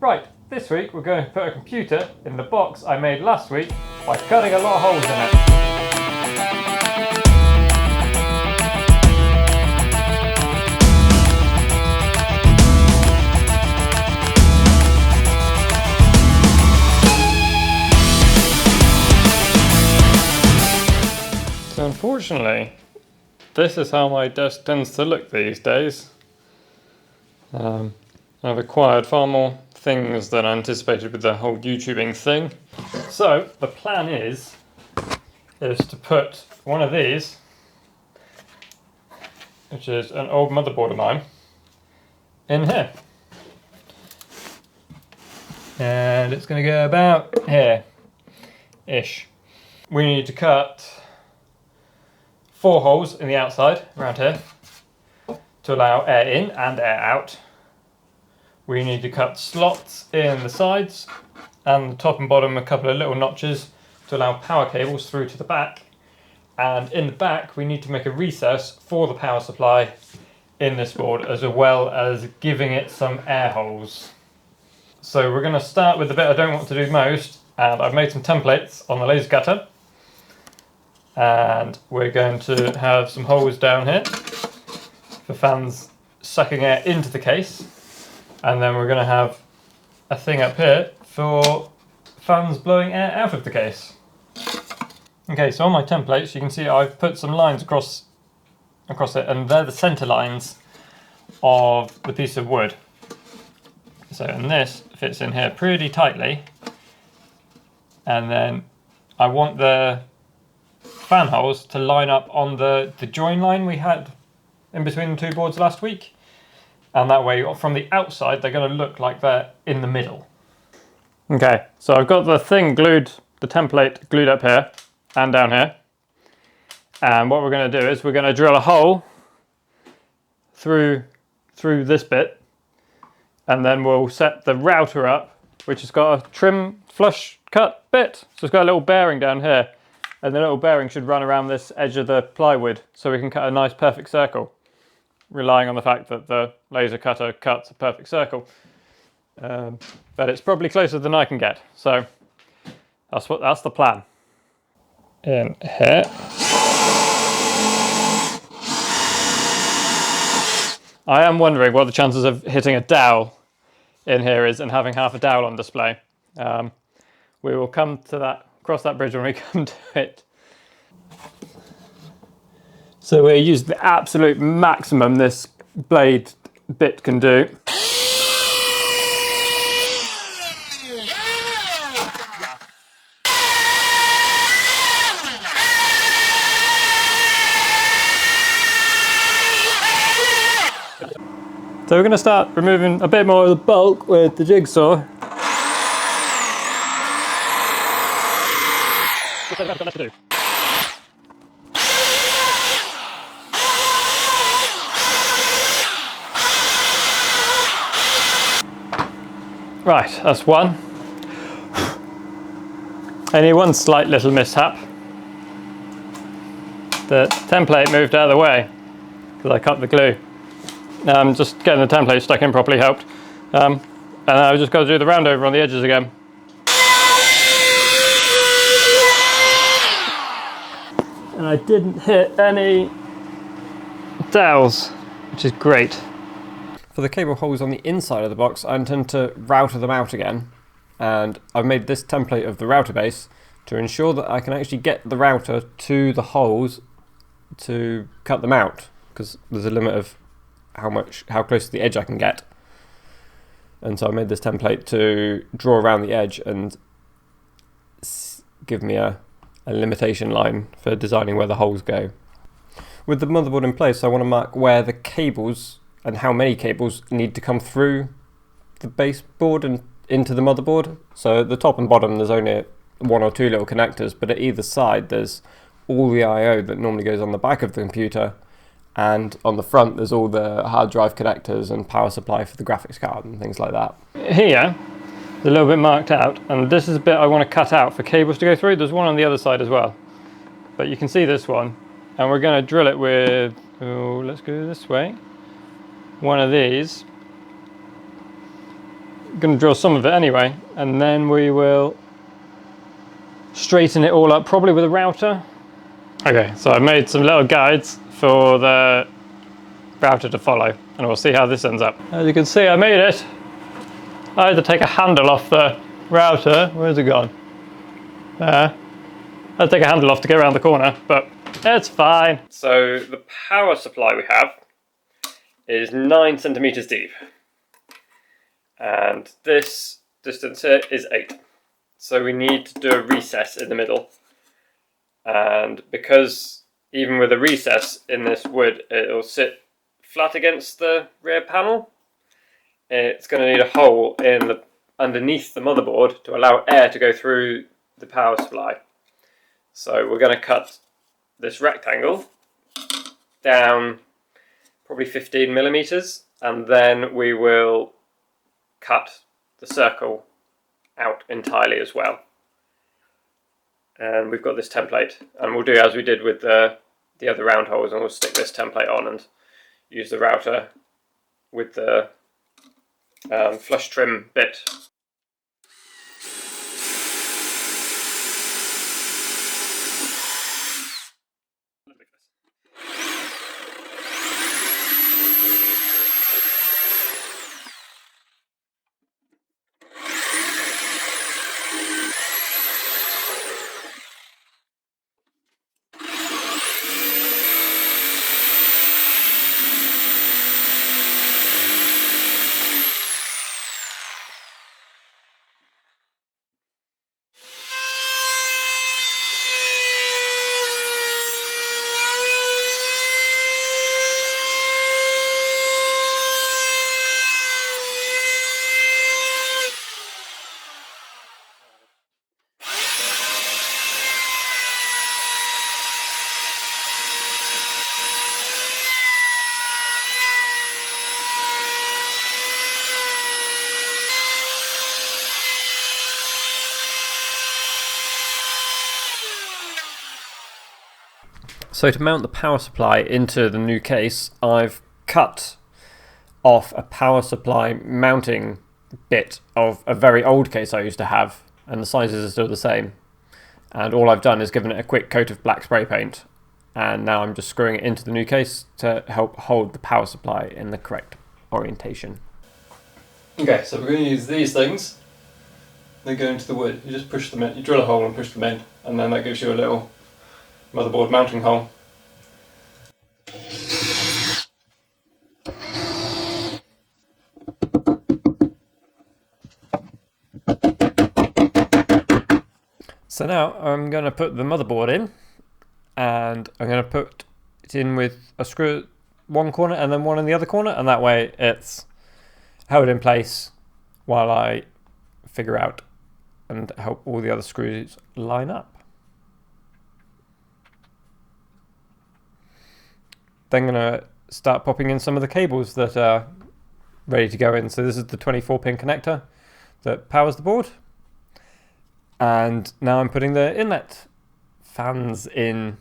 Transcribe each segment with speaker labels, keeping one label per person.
Speaker 1: Right, this week we're going to put a computer in the box I made last week by cutting a lot of holes in it. So unfortunately, this is how my desk tends to look these days. I've acquired far more things than I anticipated with the whole YouTubing thing. So the plan is to put one of these, which is an old motherboard of mine, in here. And it's going to go about here-ish. We need to cut 4 holes in the outside, around here, to allow air in and air out. We need to cut slots in the sides and the top and bottom a couple of little notches to allow power cables through to the back. And in the back we need to make a recess for the power supply in this board, as well as giving it some air holes. So we're going to start with the bit I don't want to do most, and I've made some templates on the laser cutter. And we're going to have some holes down here for fans sucking air into the case. And then we're going to have a thing up here for fans blowing air out of the case. Okay, so on my templates you can see I've put some lines across it, and they're the centre lines of the piece of wood. So, and this fits in here pretty tightly. And then I want the fan holes to line up on the join line we had in between the two boards last week. And that way, from the outside, they're going to look like they're in the middle. Okay, so I've got the thing glued, the template glued up here and down here. And what we're going to do is we're going to drill a hole through this bit. And then we'll set the router up, which has got a trim flush cut bit. So it's got a little bearing down here. And the little bearing should run around this edge of the plywood so we can cut a nice perfect circle, relying on the fact that the laser cutter cuts a perfect circle. But it's probably closer than I can get, so that's the plan. In here. I am wondering what the chances of hitting a dowel in here is and having half a dowel on display. We will come to that, cross that bridge when we come to it. So we use the absolute maximum this blade bit can do. So we're going to start removing a bit more of the bulk with the jigsaw. Right, that's one. Only one slight little mishap. The template moved out of the way because I cut the glue. Just getting the template stuck in properly helped. And I've just got to do the round over on the edges again. And I didn't hit any dowels, which is great. For the cable holes on the inside of the box, I intend to router them out again. And I've made this template of the router base to ensure that I can actually get the router to the holes to cut them out, because there's a limit of how close to the edge I can get. And so I made this template to draw around the edge and give me a limitation line for designing where the holes go. With the motherboard in place, I want to mark where the cables and how many cables need to come through the baseboard and into the motherboard. So at the top and bottom there's only 1 or 2 little connectors, but at either side there's all the I/O that normally goes on the back of the computer, and on the front there's all the hard drive connectors and power supply for the graphics card and things like that. Here, it's a little bit marked out, and this is a bit I want to cut out for cables to go through. There's one on the other side as well, but you can see this one, and we're going to drill it with, let's go this way, one of these going to drill some of it anyway, and then we will straighten it all up, probably with a router. Okay, so I made some little guides for the router to follow, and we'll see how this ends up. As you can see, I made it. I had to take a handle off the router. Where's it gone? There. I had to take a handle off to get around the corner, but it's fine. So the power supply we have is 9 centimeters deep, and this distance here is 8. So we need to do a recess in the middle, and because even with a recess in this wood, it'll sit flat against the rear panel, it's going to need a hole in underneath the motherboard to allow air to go through the power supply. So we're going to cut this rectangle down probably 15 millimeters, and then we will cut the circle out entirely as well. And we've got this template, and we'll do as we did with the other round holes, and we'll stick this template on and use the router with the flush trim bit. So to mount the power supply into the new case, I've cut off a power supply mounting bit of a very old case I used to have, and the sizes are still the same. And all I've done is given it a quick coat of black spray paint, and now I'm just screwing it into the new case to help hold the power supply in the correct orientation. Okay, so we're going to use these things. They go into the wood. You just push them in, you drill a hole and push them in, and then that gives you a little motherboard mounting hole. So now I'm going to put the motherboard in, and I'm going to put it in with a screw at one corner and then one in the other corner, and that way it's held in place while I figure out and help all the other screws line up. Then I'm going to start popping in some of the cables that are ready to go in. So this is the 24-pin connector that powers the board. And now I'm putting the inlet fans in.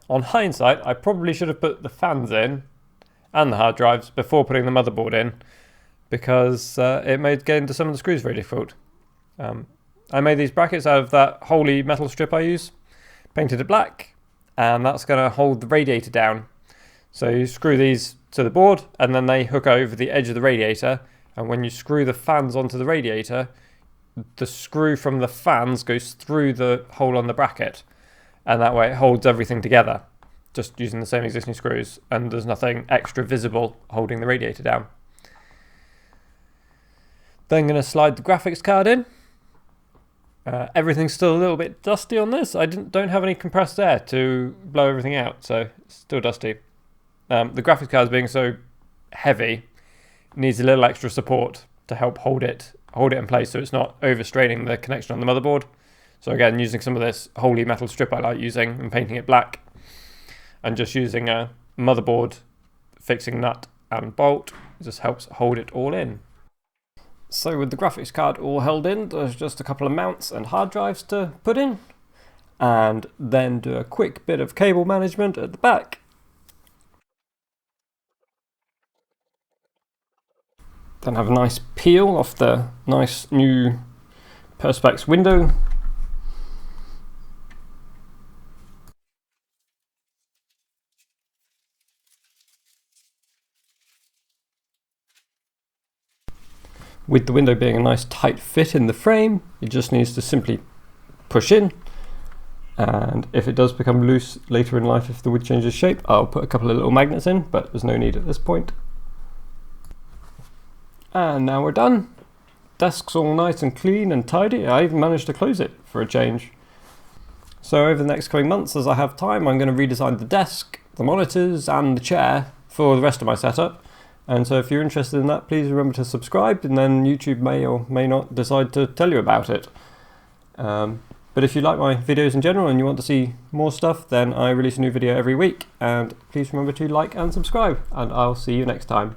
Speaker 1: On hindsight, I probably should have put the fans in and the hard drives before putting the motherboard in, because it made getting to some of the screws very difficult. I made these brackets out of that holy metal strip I use, painted it black, and that's going to hold the radiator down. So you screw these to the board, and then they hook over the edge of the radiator, and when you screw the fans onto the radiator, the screw from the fans goes through the hole on the bracket, and that way it holds everything together, just using the same existing screws, and there's nothing extra visible holding the radiator down. Then I'm going to slide the graphics card in. Everything's still a little bit dusty on this. I don't have any compressed air to blow everything out, so it's still dusty. The graphics card being so heavy needs a little extra support to help hold it in place so it's not overstraining the connection on the motherboard. So again, using some of this holy metal strip I like using and painting it black, and just using a motherboard fixing nut and bolt just helps hold it all in. So with the graphics card all held in, there's just a couple of mounts and hard drives to put in, and then do a quick bit of cable management at the back. Then have a nice peel off the nice new Perspex window. With the window being a nice tight fit in the frame, it just needs to simply push in, and if it does become loose later in life, if the wood changes shape, I'll put a couple of little magnets in, but there's no need at this point. And now we're done. Desk's all nice and clean and tidy. I even managed to close it for a change. So over the next coming months, as I have time, I'm going to redesign the desk, the monitors and the chair for the rest of my setup. And so if you're interested in that, please remember to subscribe, and then YouTube may or may not decide to tell you about it. But if you like my videos in general and you want to see more stuff, then I release a new video every week. And please remember to like and subscribe, and I'll see you next time.